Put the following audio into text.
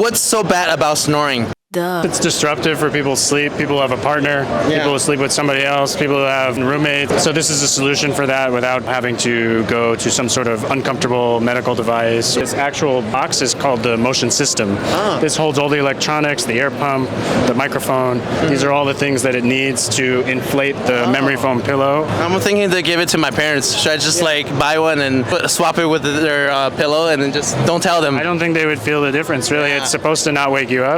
What's so bad about snoring? It's disruptive for people's sleep. People who have a partner, people who sleep with somebody else, people who have roommates. So this is a solution for that without having to go to some sort of uncomfortable medical device. This actual box is called the motion system. This holds all the electronics, the air pump, the microphone. These are all the things that it needs to inflate the memory foam pillow. I'm thinking to give it to my parents. Should I just like buy one and swap it with their pillow and then just don't tell them? I don't think they would feel the difference, really. It's supposed to not wake you up.